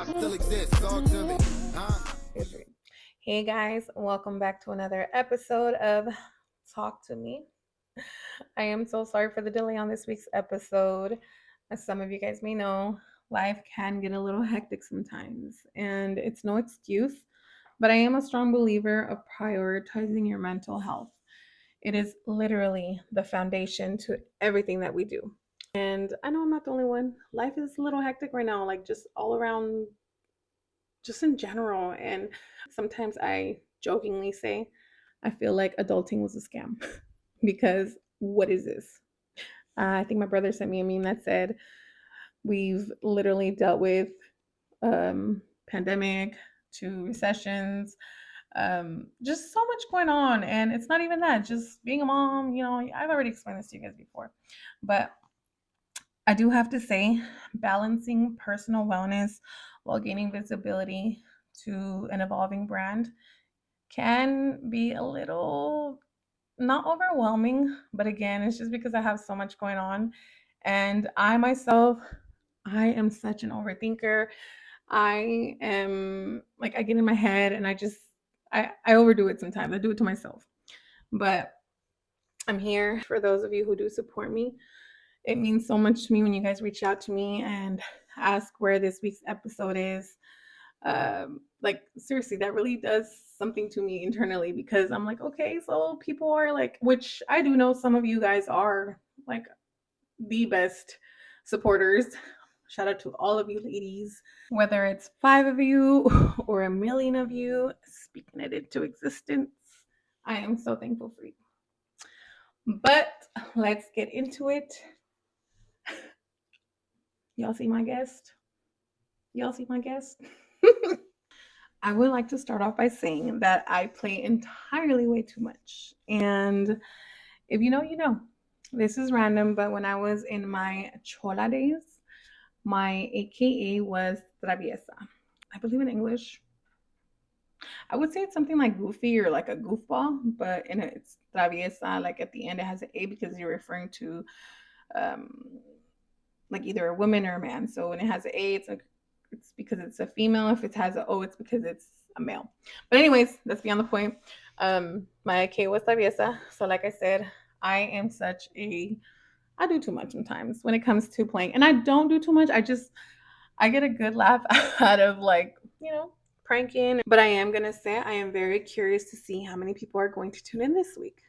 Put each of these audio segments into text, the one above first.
Still exists. Talk to me. Huh? Hey guys, welcome back to another episode of Talk to Me. I am so sorry for the delay on this week's episode. As some of you guys may know, life can get a little hectic sometimes, and it's no excuse, but I am a strong believer of prioritizing your mental health. It is literally the foundation to everything that we do. And I know I'm not the only one. Life is a little hectic right now, like just all around, just in general. And sometimes I jokingly say, I feel like adulting was a scam because what is this? I think my brother sent me a meme that said, we've literally dealt with pandemic to recessions, just so much going on. And it's not even that, just being a mom, I've already explained this to you guys before. But I do have to say, balancing personal wellness while gaining visibility to an evolving brand can be a little not overwhelming, but again, it's just because I have so much going on. And I myself, I am such an overthinker. I am like, I get in my head and I overdo it sometimes. I do it to myself. But I'm here for those of you who do support me. It means so much to me when you guys reach out to me and ask where this week's episode is. Like seriously, that really does something to me internally because I'm like, okay, so people are like, which I do know some of you guys are like the best supporters. Shout out to all of you ladies, whether it's 5 of you or a million of you speaking it into existence. I am so thankful for you. But let's get into it. Y'all see my guest? Y'all see my guest? I would like to start off by saying that I play entirely way too much. And if you know, you know. This is random, but when I was in my chola days, my AKA was traviesa. I believe in English. I would say it's something like goofy or like a goofball, but in it's traviesa, like at the end it has an A because you're referring to um, like either a woman or a man. So when it has an A, it's because it's a female. If it has an O, it's because it's a male. But anyways, that's beyond the point. My K was traviesa. So like I said, I am such a I do too much sometimes when it comes to playing. And I don't do too much. I get a good laugh out of like, pranking. But I am gonna say I am very curious to see how many people are going to tune in this week.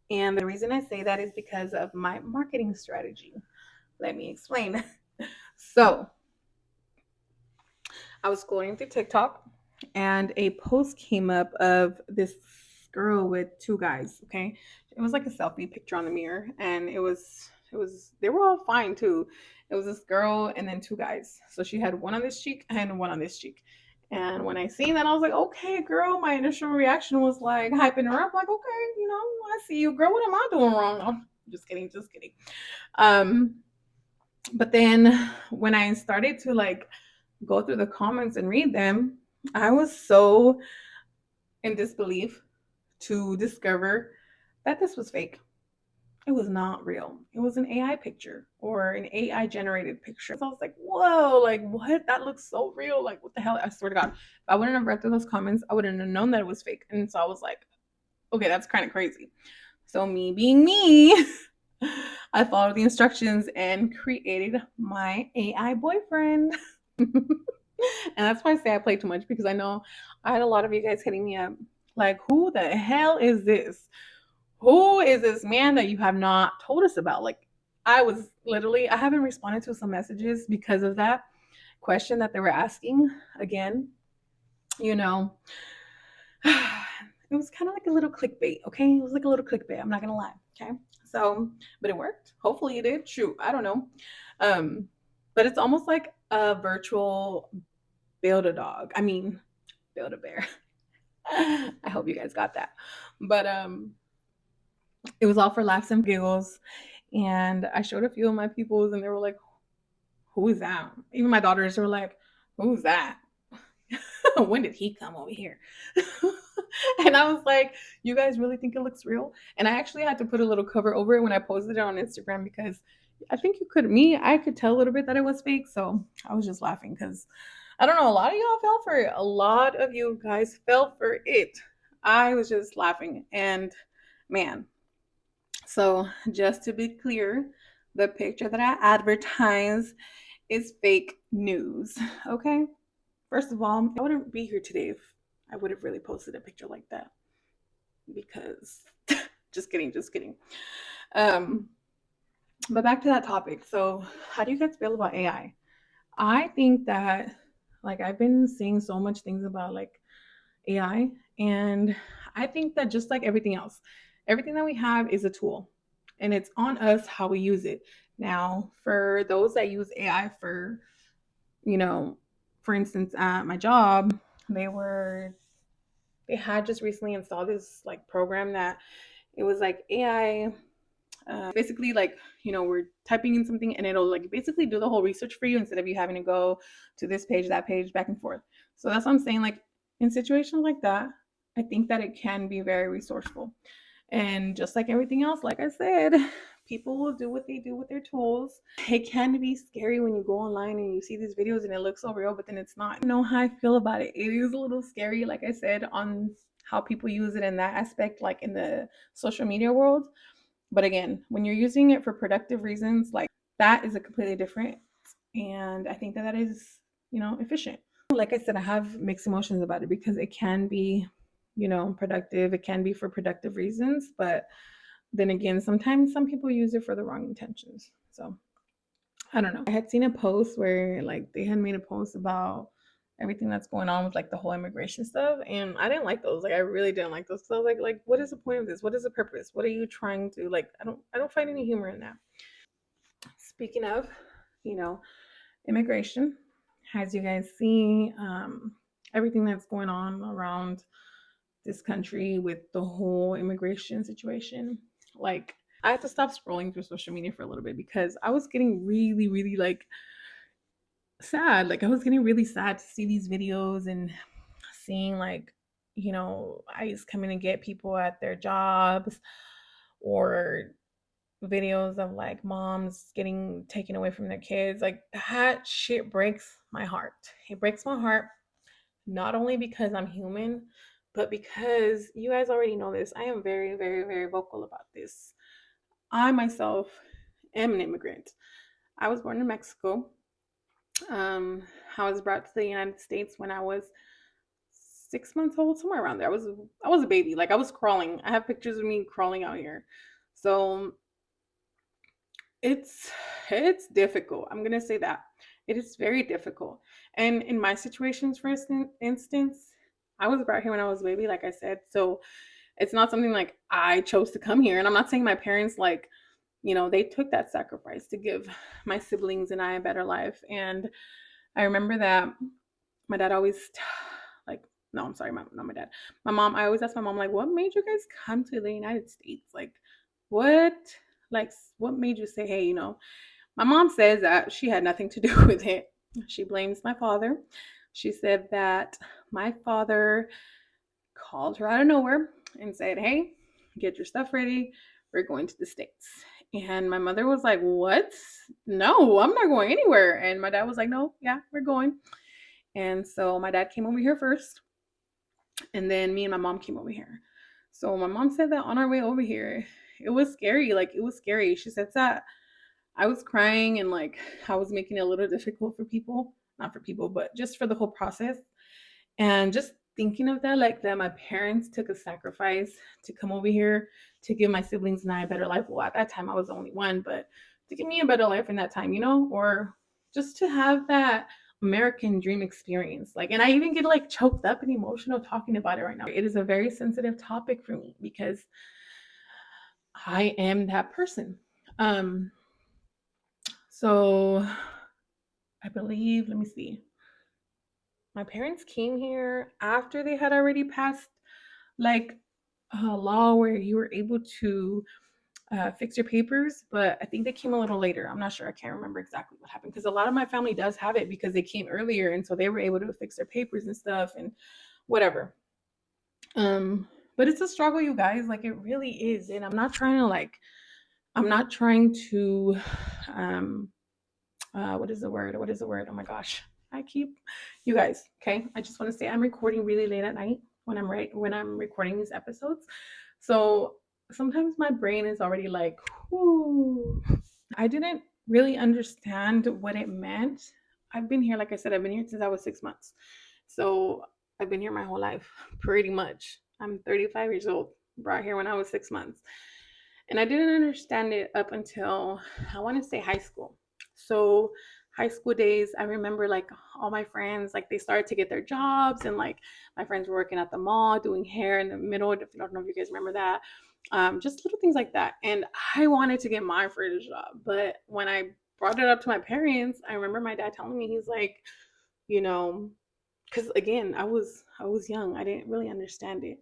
And the reason I say that is because of my marketing strategy. Let me explain. So I was scrolling through TikTok and a post came up of this girl with two guys. Okay. It was like a selfie picture on the mirror and they were all fine too. It was this girl and then two guys. So she had one on this cheek and one on this cheek. And when I seen that, I was like, okay, girl. My initial reaction was like hyping her up, like, okay, I see you, girl. What am I doing wrong? No, just kidding, just kidding. Um, but then when I started to like go through the comments and read them, I was so in disbelief to discover that this was fake. It was not real. It was an AI picture or an AI generated picture. So I was like, whoa, like what? That looks so real. Like, what the hell? I swear to God. If I wouldn't have read through those comments, I wouldn't have known that it was fake. And so I was like, okay, that's kind of crazy. So, me being me, I followed the instructions and created my AI boyfriend. And that's why I say I play too much because I know I had a lot of you guys hitting me up like, who the hell is this? Who is this man that you have not told us about? Like, I haven't responded to some messages because of that question that they were asking again. You know, it was kind of like a little clickbait, okay? It was like a little clickbait. I'm not gonna lie, okay? So, but it worked. Hopefully, it did. Shoot, I don't know. Um, but it's almost like a virtual build a dog. I mean, build a bear. I hope you guys got that. But it was all for laughs and giggles. And I showed a few of my peoples, and they were like, "Who is that?" Even my daughters were like, "Who's that? When did he come over here?" And I was like, "You guys really think it looks real?" And I actually had to put a little cover over it when I posted it on Instagram because I think I could tell a little bit that it was fake. So I was just laughing because I don't know, a lot of y'all fell for it. A lot of you guys fell for it. I was just laughing. And man, so just to be clear, the picture that I advertise is fake news. Okay? First of all, I wouldn't be here today if I would have really posted a picture like that. Because just kidding, just kidding. Um, but back to that topic. So, how do you guys feel about AI? I think that like I've been seeing so much things about like AI, and I think that just like everything else, everything that we have is a tool, and it's on us how we use it. Now, for those that use AI for, you know, for instance, at my job, they were they had just recently installed this like program that it was like AI, basically like, we're typing in something and it'll like basically do the whole research for you instead of you having to go to this page, that page, back and forth. So that's what I'm saying, like in situations like that, I think that it can be very resourceful. And just like everything else, like I said, people will do what they do with their tools. It can be scary when you go online and you see these videos and it looks so real, but then it's not. You know how I feel about it. It is a little scary, like I said, on how people use it in that aspect, like in the social media world. But again, when you're using it for productive reasons, like that is a completely different. And I think that that is, efficient. Like I said, I have mixed emotions about it because it can be, productive. It can be for productive reasons. But then again, sometimes some people use it for the wrong intentions. So I don't know. I had seen a post where like they had made a post about everything that's going on with like the whole immigration stuff, and I didn't like those. Like I really didn't like those. So I was like, what is the point of this? What is the purpose? What are you trying to like? I don't find any humor in that. Speaking of, you know, immigration, as you guys see, everything that's going on around this country with the whole immigration situation, like I had to stop scrolling through social media for a little bit because I was getting really, really like sad. Like I was getting really sad to see these videos and seeing like, ICE coming to get people at their jobs, or videos of like moms getting taken away from their kids. Like that shit breaks my heart. It breaks my heart, not only because I'm human, but because you guys already know this. I am very, very, very vocal about this. I myself am an immigrant. I was born in Mexico. Um, I was brought to the United States when I was 6 months old, somewhere around there. I was a baby. Like I was crawling. I have pictures of me crawling out here. So it's it's difficult. I'm gonna say that. It is very difficult. And in my situations, for instance, I was brought here when I was a baby, like I said. So it's not something like I chose to come here. And I'm not saying my parents like, they took that sacrifice to give my siblings and I a better life. And I remember that my dad always like, no, I'm sorry, not my dad. My mom, I always ask my mom, like, what made you guys come to the United States? What like what made you say, hey, my mom says that she had nothing to do with it. She blames my father. She said that my father called her out of nowhere and said, hey, get your stuff ready, we're going to the States. And my mother was like, what? No, I'm not going anywhere. And my dad was like, no, yeah, we're going. And so my dad came over here first, and then me and my mom came over here. So my mom said that on our way over here, it was scary. Like it was scary. She said that I was crying and like I was making it a little difficult for people, not for people, but just for the whole process. And just thinking of that, like that my parents took a sacrifice to come over here to give my siblings and I a better life. Well, at that time I was the only one, but to give me a better life in that time, or just to have that American dream experience. Like, and I even get like choked up and emotional talking about it right now. It is a very sensitive topic for me because I am that person. Um, so I believe, let me see. My parents came here after they had already passed like a law where you were able to fix your papers, but I think they came a little later. I'm not sure. I can't remember exactly what happened because a lot of my family does have it because they came earlier, and so they were able to fix their papers and stuff and whatever. But it's a struggle, you guys. Like it really is, and I'm not trying to, what is the word? What is the word? Oh my gosh. You guys, okay? I just want to say I'm recording really late at night when I'm recording these episodes. So sometimes my brain is already like, whoo. I didn't really understand what it meant. I've been here, like I said, I've been here since I was 6 months. So I've been here my whole life, pretty much. I'm 35 years old, brought here when I was 6 months. And I didn't understand it up until I want to say high school. So high school days, I remember like all my friends, like they started to get their jobs, and like my friends were working at the mall doing hair in the middle. I don't know if you guys remember that. Just little things like that. And I wanted to get my first job, but when I brought it up to my parents, I remember my dad telling me, he's like, you know, because again, I was young. I didn't really understand it.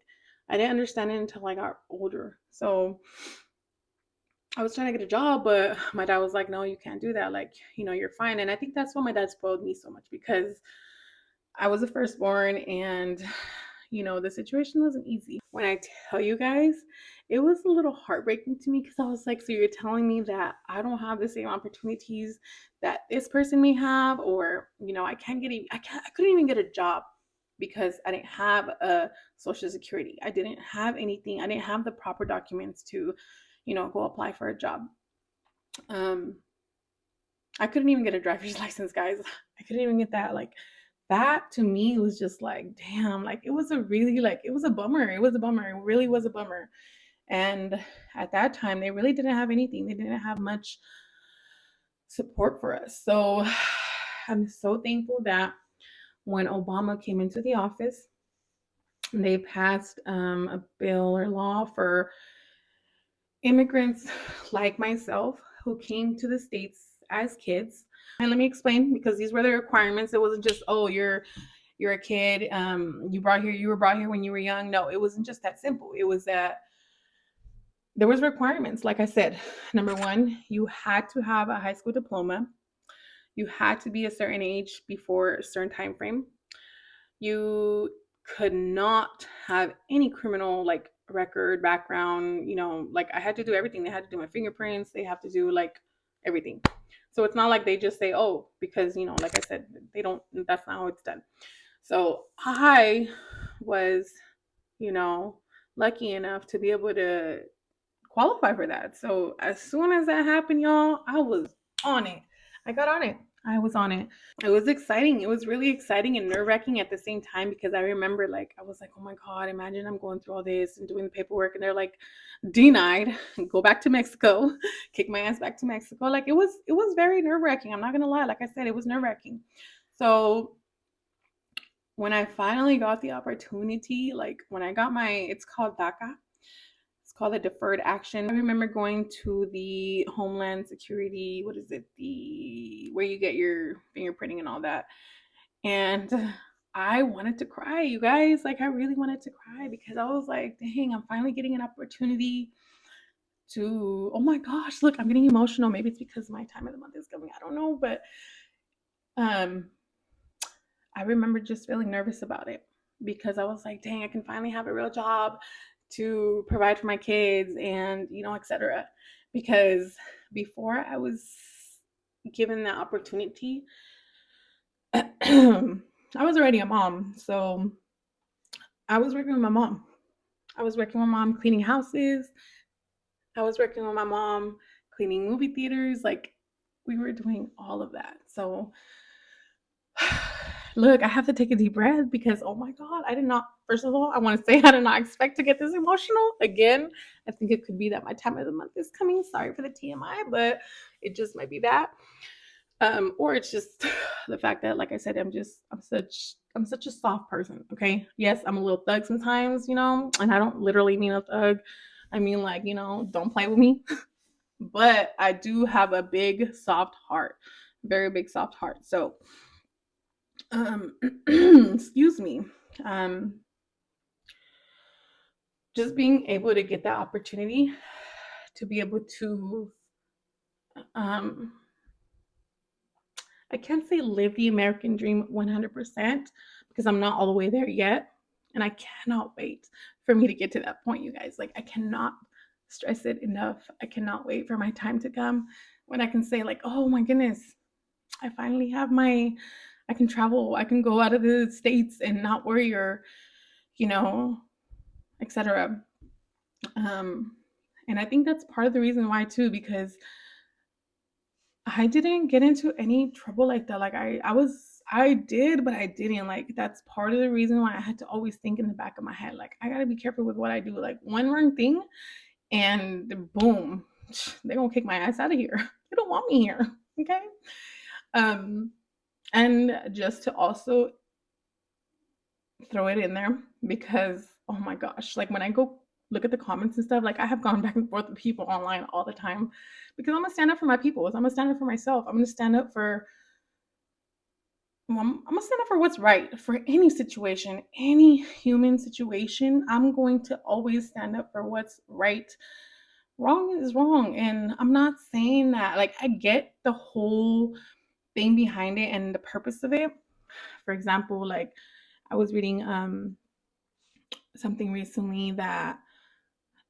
I didn't understand it until I got older. So I was trying to get a job, but my dad was like, no, you can't do that. Like, you're fine. And I think that's why my dad spoiled me so much, because I was the firstborn, and, the situation wasn't easy. When I tell you guys, it was a little heartbreaking to me, because I was like, so you're telling me that I don't have the same opportunities that this person may have, or, I couldn't even get a job because I didn't have a social security. I didn't have anything. I didn't have the proper documents to, go apply for a job. I couldn't even get a driver's license, guys. I couldn't even get that. Like, that to me was just like, damn, like it was a really, like, it was a bummer. It was a bummer. It really was a bummer. And at that time, they really didn't have anything. They didn't have much support for us. So I'm so thankful that when Obama came into the office, they passed a bill or law for immigrants like myself who came to the States as kids. And let me explain, because these were the requirements. It wasn't just, oh, you're a kid, you were brought here when you were young. No, it wasn't just that simple. It was that there was requirements. Like I said, number one, you had to have a high school diploma. You had to be a certain age before a certain time frame. You could not have any criminal like record, background, like I had to do everything. They had to do my fingerprints, they have to do like everything. So it's not like they just say, oh, because like I said, they don't, that's not how it's done. So I was, lucky enough to be able to qualify for that. So as soon as that happened, y'all, I was on it. I got on it. I was on it. It was exciting. It was really exciting and nerve-wracking at the same time, because I remember, like, I was like, oh my God, imagine I'm going through all this and doing the paperwork, and they're like, denied, go back to Mexico, kick my ass back to Mexico. Like, it was very nerve-wracking. I'm not gonna lie. Like I said, it was nerve-wracking. So when I finally got the opportunity, like when I got it's called DACA. It's called a deferred action. I remember going to the Homeland Security, what is it? Where you get your fingerprinting and all that. And I wanted to cry, you guys. Like, I really wanted to cry, because I was like, dang, I'm finally getting an opportunity to, oh my gosh, look, I'm getting emotional. Maybe it's because my time of the month is coming. I don't know, but I remember just feeling nervous about it, because I was like, dang, I can finally have a real job to provide for my kids, and etc. Because before I was given that opportunity, I was already a mom. So I was working with my mom. I was working with my mom cleaning houses. I was working with my mom cleaning movie theaters. Like, we were doing all of that. So look, I have to take a deep breath, because oh my God, I did not, first of all, I want to say I did not expect to get this emotional again. I think it could be that my time of the month is coming. Sorry for the TMI, but it just might be that. Or it's just the fact that, like I said, I'm such a soft person. Okay. Yes, I'm a little thug sometimes, and I don't literally mean a thug. I mean, like, don't play with me. But I do have a big soft heart, very big soft heart. So excuse me, just being able to get that opportunity to be able to I can't say live the American dream 100%, because I'm not all the way there yet, and I cannot wait for me to get to that point, you guys. Like, I cannot stress it enough. I cannot wait for my time to come when I can say, like, oh my goodness, I finally have my I can travel, I can go out of the states and not worry or, you know, etc. Um, and I think that's part of the reason why too, because I didn't get into any trouble like that. Like I did, but I didn't. Like that's part of the reason why I had to always think in the back of my head, like I gotta be careful with what I do. Like one wrong thing, and boom, they're gonna kick my ass out of here. You don't want me here, okay? Um, and just to also throw it in there because oh my gosh, like when I go look at the comments and stuff, like I have gone back and forth with people online all the time because I'm gonna stand up for my people. I'm gonna stand up for myself. I'm gonna stand up for well, I'm gonna stand up for what's right for any situation, any human situation. I'm going to always stand up for what's right. Wrong is wrong. And I'm not saying that, like, I get the whole thing behind it and the purpose of it. For example, like, I was reading something recently that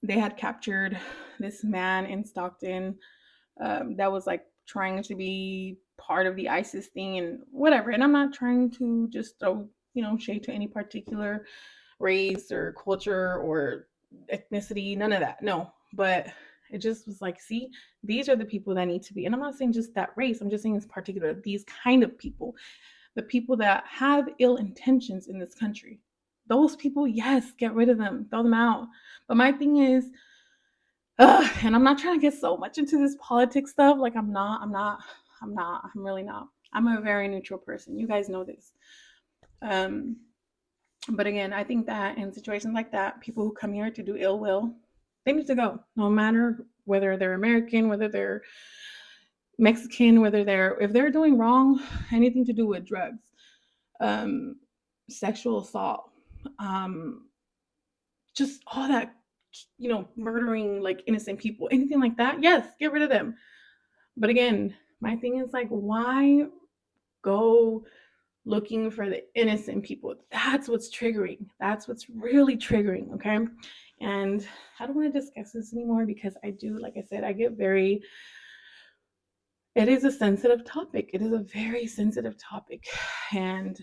they had captured this man in Stockton that was like trying to be part of the ISIS thing and whatever. And I'm not trying to just throw, shade to any particular race or culture or ethnicity, none of that. No, but it just was like, see, these are the people that need to be. And I'm not saying just that race, I'm just saying it's particular, these kind of people, the people that have ill intentions in this country. Those people, yes, get rid of them, throw them out. But my thing is, and I'm not trying to get so much into this politics stuff. Like I'm really not. I'm a very neutral person. You guys know this. Um, but again, I think that in situations like that, people who come here to do ill will, they need to go. No matter whether they're American, whether they're Mexican, if they're doing wrong, anything to do with drugs, um, sexual assault, um, just all that, murdering like innocent people, anything like that, yes, get rid of them. But again, my thing is like, why go looking for the innocent people? That's what's triggering. That's what's really triggering, okay? And I don't want to discuss this anymore because I do, like I said, it is a sensitive topic. It is a very sensitive topic. And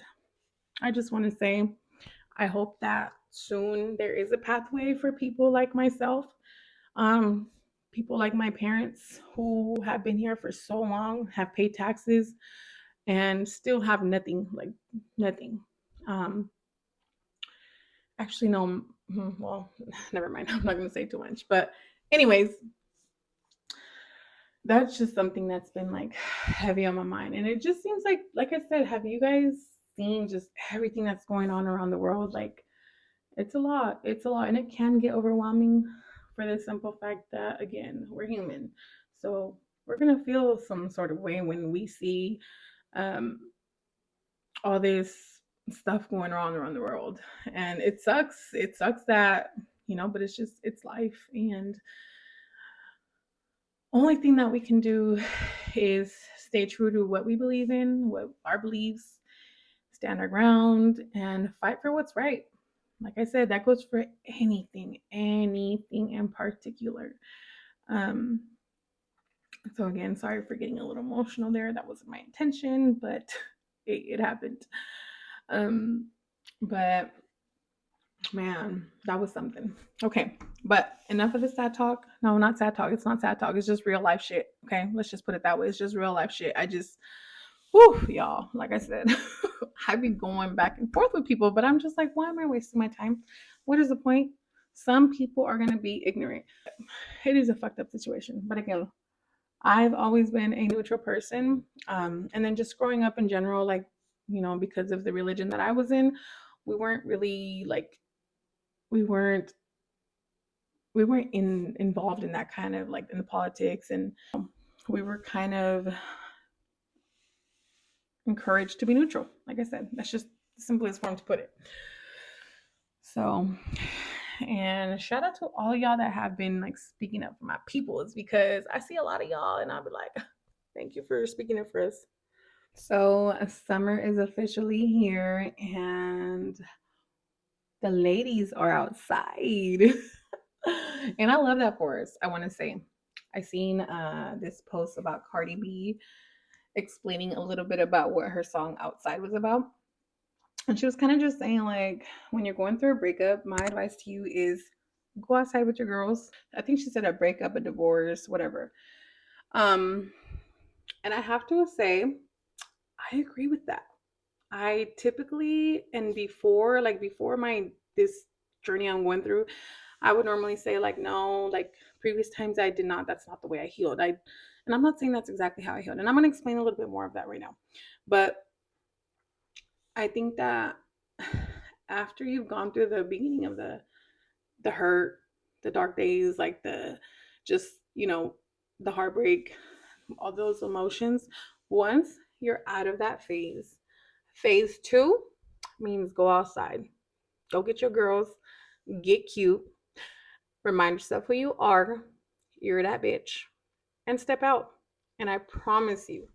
I just want to say, I hope that soon there is a pathway for people like myself, um, people like my parents who have been here for so long, have paid taxes, and still have nothing, like nothing. Um, actually, no, well, never mind. I'm not going to say too much. But, anyways, that's just something that's been like heavy on my mind. And it just seems like I said, have you guys seen just everything that's going on around the world? Like, it's a lot. It's a lot. And it can get overwhelming for the simple fact that, again, we're human. So we're going to feel some sort of way when we see um, all this stuff going on around the world. And it sucks. It sucks that, but it's life. And only thing that we can do is stay true to what we believe in, what our beliefs, stand our ground, and fight for what's right. Like I said, that goes for anything in particular. Um, so again, sorry for getting a little emotional there. That wasn't my intention, but it happened. But man, that was something. Okay, but enough of the sad talk. No, not sad talk. It's not sad talk. It's just real life shit. Okay, let's just put it that way. It's just real life shit. Whew, y'all, like I said, I be going back and forth with people, but I'm just like, why am I wasting my time? What is the point? Some people are going to be ignorant. It is a fucked up situation. But again, I've always been a neutral person. And then just growing up in general, like, because of the religion that I was in, we weren't really like, we weren't involved in that kind of like in the politics, and we were kind of encouraged to be neutral. Like I said, that's just the simplest form to put it. So, and shout out to all y'all that have been like speaking up for my peoples, because I see a lot of y'all and I'll be like, thank you for speaking up for us. So summer is officially here and the ladies are outside. And I love that for us. I want to say I seen this post about Cardi B, explaining a little bit about what her song Outside was about. And she was kind of just saying, like, when you're going through a breakup, my advice to you is go outside with your girls. I think she said a breakup, a divorce, whatever. Um, and I have to say, I agree with that. I typically, and before my this journey I'm going through, I would normally say like no, like previous times I did not. That's not the way I healed. And I'm not saying that's exactly how I healed. And I'm going to explain a little bit more of that right now. But I think that after you've gone through the beginning of the hurt, the dark days, like the just, the heartbreak, all those emotions, once you're out of that phase 2 means go outside. Go get your girls, get cute, remind yourself who you are. You're that bitch. And step out. And I promise you,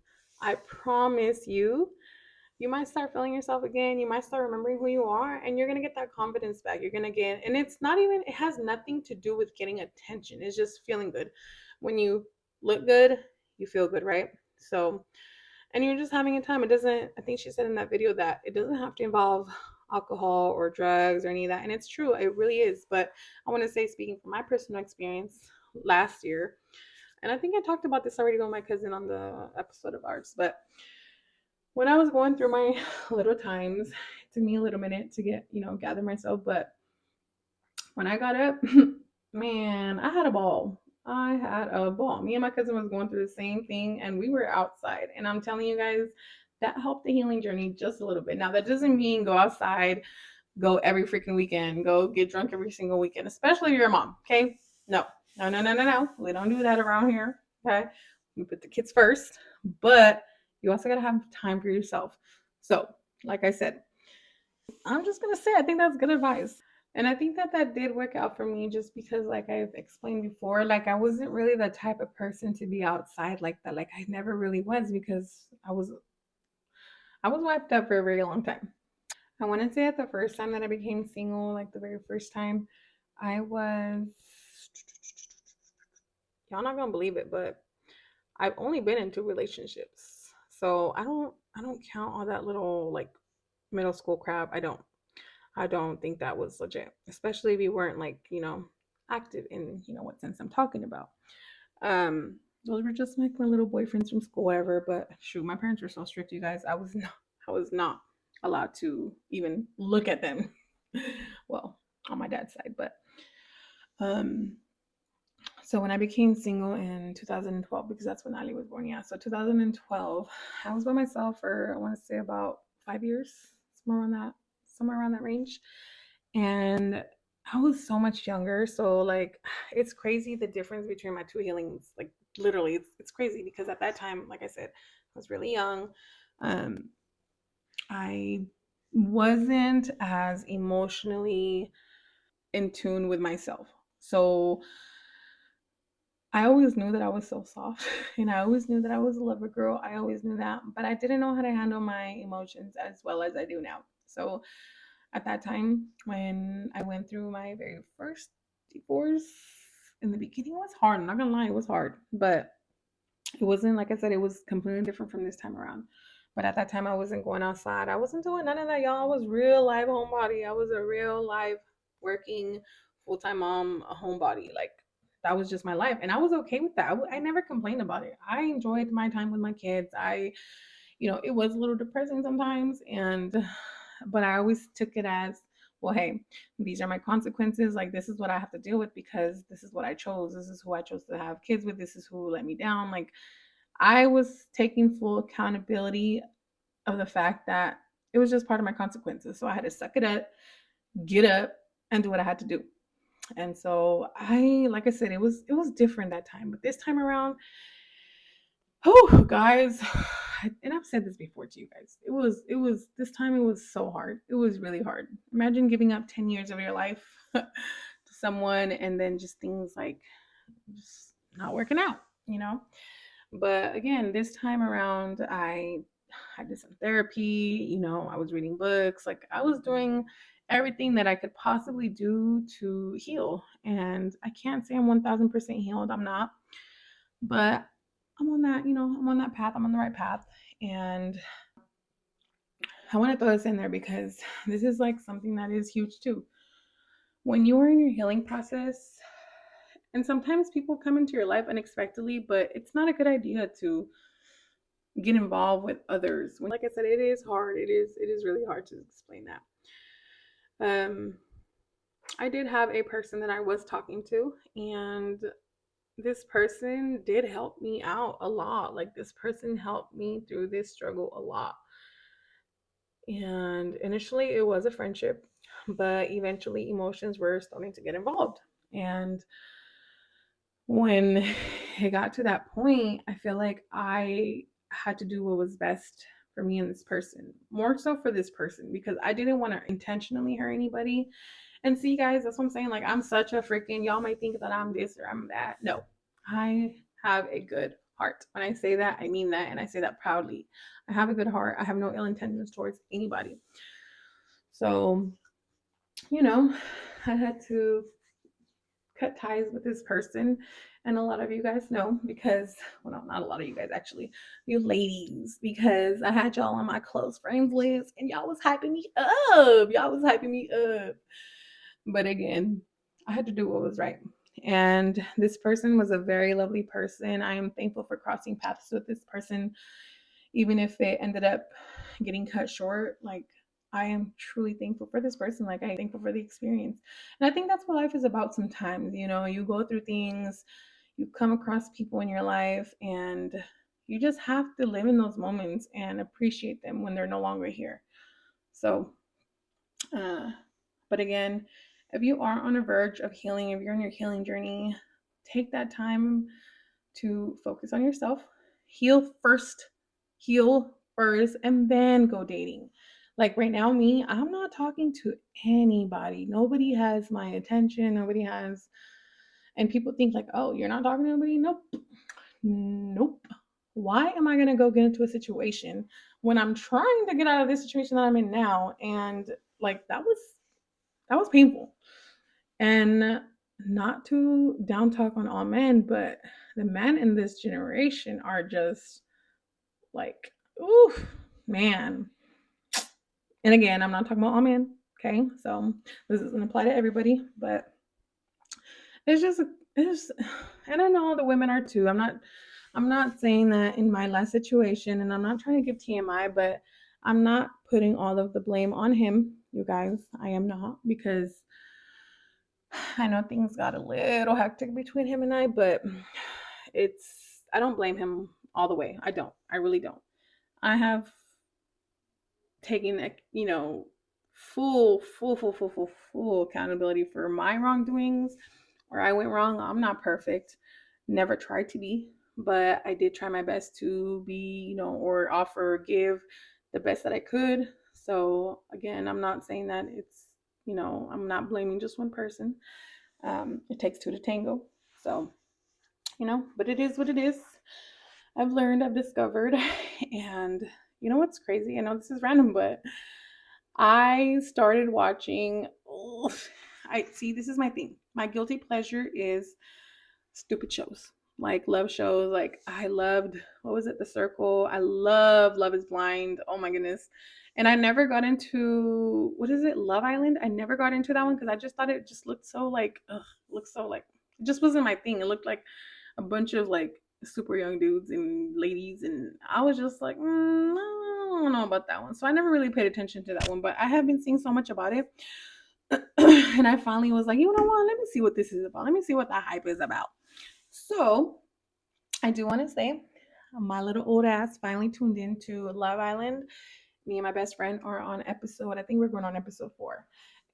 you might start feeling yourself again. You might start remembering who you are, and you're going to get that confidence back. You're going to get, and it's not even, it has nothing to do with getting attention. It's just feeling good. When you look good, you feel good, right? So, and you're just having a time. It doesn't, I think she said in that video that it doesn't have to involve alcohol or drugs or any of that. And it's true, it really is. But I want to say, speaking from my personal experience last year, and I think I talked about this already with my cousin on the episode of ours, but when I was going through my little times, it took me a little minute to get, gather myself. But when I got up, man, I had a ball. I had a ball. Me and my cousin was going through the same thing, and we were outside. And I'm telling you guys, that helped the healing journey just a little bit. Now, that doesn't mean go outside, go every freaking weekend, go get drunk every single weekend, especially if you're a mom. Okay? No, no, no, no, no, no. We don't do that around here. Okay? We put the kids first, but you also got to have time for yourself. So, like I said, I'm just going to say, I think that's good advice. And I think that that did work out for me just because, like I've explained before, like I wasn't really the type of person to be outside like that. Like I never really was because I was wiped up for a very long time. I want to say at the first time that I became single, like the very first time, I was, y'all not gonna believe it, but I've only been in 2 relationships. So I don't count all that little like middle school crap. I don't think that was legit, especially if you weren't like, active in, what sense I'm talking about. Those were just like my little boyfriends from school, whatever. But shoot, my parents were so strict, you guys. I was not allowed to even look at them. Well, on my dad's side, but um, so when I became single in 2012, because that's when Ali was born, yeah. So 2012, I was by myself for I want to say about 5 years, somewhere around that range, and I was so much younger. So like, it's crazy the difference between my two healings. Like literally, it's crazy because at that time, like I said, I was really young. Um, I wasn't as emotionally in tune with myself. So I always knew that I was so soft and I always knew that I was a lover girl. I always knew that, but I didn't know how to handle my emotions as well as I do now. So at that time, when I went through my very first divorce, in the beginning, it was hard. I'm not gonna lie, it was hard, but it wasn't, like I said, it was completely different from this time around. But at that time, I wasn't going outside. I wasn't doing none of that, y'all. I was real live homebody. I was a real live working full time mom, a homebody. Like that was just my life, and I was okay with that. I never complained about it. I enjoyed my time with my kids. It was a little depressing sometimes, but I always took it as, well, hey, these are my consequences. Like this is what I have to deal with because this is what I chose. This is who I chose to have kids with. This is who let me down. Like I was taking full accountability of the fact that it was just part of my consequences. So I had to suck it up, get up, and do what I had to do. And so like I said, it was different that time. But this time around, oh guys, and I've said this before to you guys. It was this time it was so hard. It was really hard. Imagine giving up 10 years of your life to someone and then just things like just not working out, you know? But again, this time around I did some therapy, I was reading books, like I was doing everything that I could possibly do to heal. And I can't say I'm 1000% healed. I'm not. But I'm on that, I'm on that path. I'm on the right path. And I want to throw this in there because this is like something that is huge too. When you are in your healing process, and sometimes people come into your life unexpectedly, but it's not a good idea to get involved with others. Like I said, it is hard. It is really hard to explain that. Um, I did have a person that I was talking to, and this person did help me out a lot. Like, this person helped me through this struggle a lot. And initially, it was a friendship, but eventually, emotions were starting to get involved. And when it got to that point, I feel like I had to do what was best for me and this person, more so for this person, because I didn't want to intentionally hurt anybody. And see, guys, that's what I'm saying. Like, I'm such a freaking, y'all might think that I'm this or I'm that. No, I have a good heart. When I say that, I mean that, and I say that proudly. I have a good heart. I have no ill intentions towards anybody. So, you know, I had to cut ties with this person. And a lot of you guys know because, well, no, not a lot of you guys actually, you ladies, because I had y'all on my close friends list and y'all was hyping me up. Y'all was hyping me up. But again, I had to do what was right. And this person was a very lovely person. I am thankful for crossing paths with this person, even if it ended up getting cut short. Like, I am truly thankful for this person. Like, I'm thankful for the experience. And I think that's what life is about sometimes. You go through things, you come across people in your life, and you just have to live in those moments and appreciate them when they're no longer here. So, but again, if you are on a verge of healing, if you're in your healing journey, take that time to focus on yourself. Heal first, and then go dating. Like right now, me, I'm not talking to anybody. Nobody has my attention. Nobody has, and people think like, oh, you're not talking to anybody? Nope. Nope. Why am I going to go get into a situation when I'm trying to get out of this situation that I'm in now? And like, that was painful. And not to down talk on all men, but the men in this generation are just like, ooh, man. And again, I'm not talking about all men, okay? So this doesn't apply to everybody, but it's just, and I know the women are too. I'm not saying that in my last situation, and I'm not trying to give TMI, but I'm not putting all of the blame on him, you guys. I am not, because I know things got a little hectic between him and I, but I don't blame him all the way. I don't. I really don't. I have taken, full accountability for my wrongdoings, where I went wrong. I'm not perfect. Never tried to be, but I did try my best to be, or offer, or give the best that I could. So again, I'm not saying that I'm not blaming just one person. It takes two to tango. So, but it is what it is. I've learned, I've discovered, and you know what's crazy? I know this is random, but I started watching. I see. This is my thing. My guilty pleasure is stupid shows, like love shows. Like, I loved, what was it, The Circle. I love Love Is Blind. Oh my goodness. And I never got into, what is it, Love Island. I never got into that one because I just thought it just looked so like, looked so like, it just wasn't my thing. It looked like a bunch of like super young dudes and ladies, and I was just like, I don't know about that one. So I never really paid attention to that one, but I have been seeing so much about it. And I finally was like, you know what, let me see what this is about. Let me see what the hype is about. So I do want to say, my little old ass finally tuned into Love Island. Me and my best friend are on episode, I think we're going on episode 4.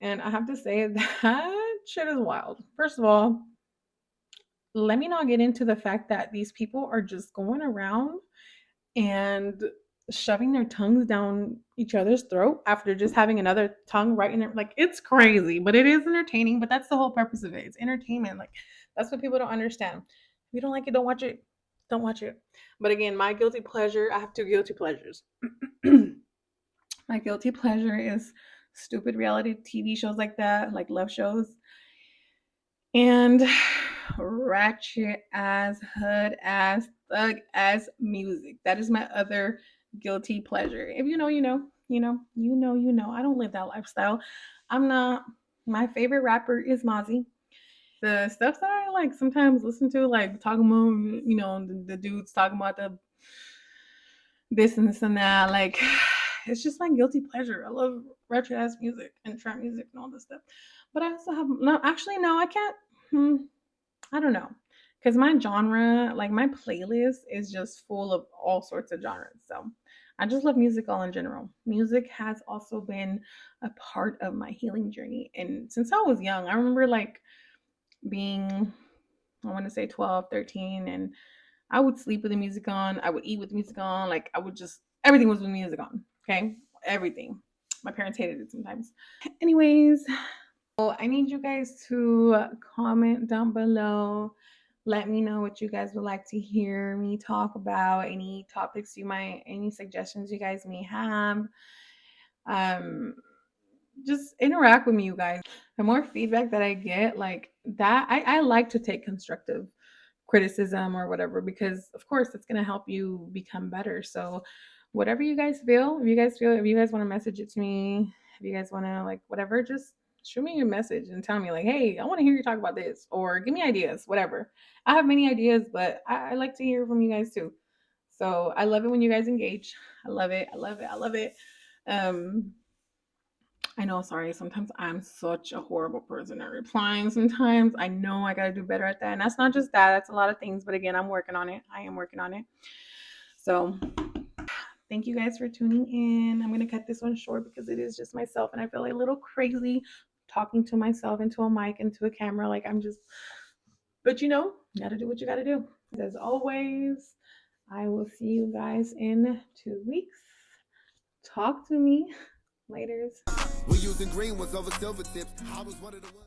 And I have to say, that shit is wild. First of all, let me not get into the fact that these people are just going around and shoving their tongues down each other's throat after just having another tongue right in there. Like, it's crazy, but it is entertaining. But that's the whole purpose of it. It's entertainment. Like, that's what people don't understand. If you don't like it, don't watch it. Don't watch it. But again, my guilty pleasure, I have 2 guilty pleasures. My guilty pleasure is stupid reality TV shows like that, like love shows. And ratchet ass, hood ass, thug ass music. That is my other guilty pleasure. If you know, you know, you know, you know, you know. I don't live that lifestyle. I'm not. My favorite rapper is Mozzie. The stuff that I like sometimes listen to, like talking about, you know, the dudes talking about the this and this and that, like it's just my guilty pleasure. I love retro ass music and trap music and all this stuff. But I also have no, actually no, I can't. I don't know, because my genre, like my playlist, is just full of all sorts of genres. So I just love music all in general. Music has also been a part of my healing journey, and since I was young, I remember like being, I want to say 12, 13, and I would sleep with the music on. I would eat with the music on. Like I would just, everything was with music on. Okay. Everything. My parents hated it sometimes. Anyways, so I need you guys to comment down below. Let me know what you guys would like to hear me talk about, any topics you might, any suggestions you guys may have. Um, just interact with me, you guys. The more feedback that I get, like that, I like to take constructive criticism or whatever, because of course it's going to help you become better. So whatever you guys feel, if you guys want to message it to me, if you guys want to like whatever, just shoot me a message and tell me like, hey, I want to hear you talk about this, or give me ideas, whatever. I have many ideas, but I like to hear from you guys too. So I love it when you guys engage. I love it. I love it. I love it. um I know, sorry, sometimes I'm such a horrible person at replying sometimes. I know I got to do better at that. And that's not just that, that's a lot of things. But again, I'm working on it. I am working on it. So thank you guys for tuning in. I'm going to cut this one short because it is just myself. And I feel like a little crazy talking to myself into a mic, into a camera. Like I'm just, but you know, you got to do what you got to do. As always, I will see you guys in 2 weeks. Talk to me. Laters. We're using green ones over silver tips. I was one of the ones.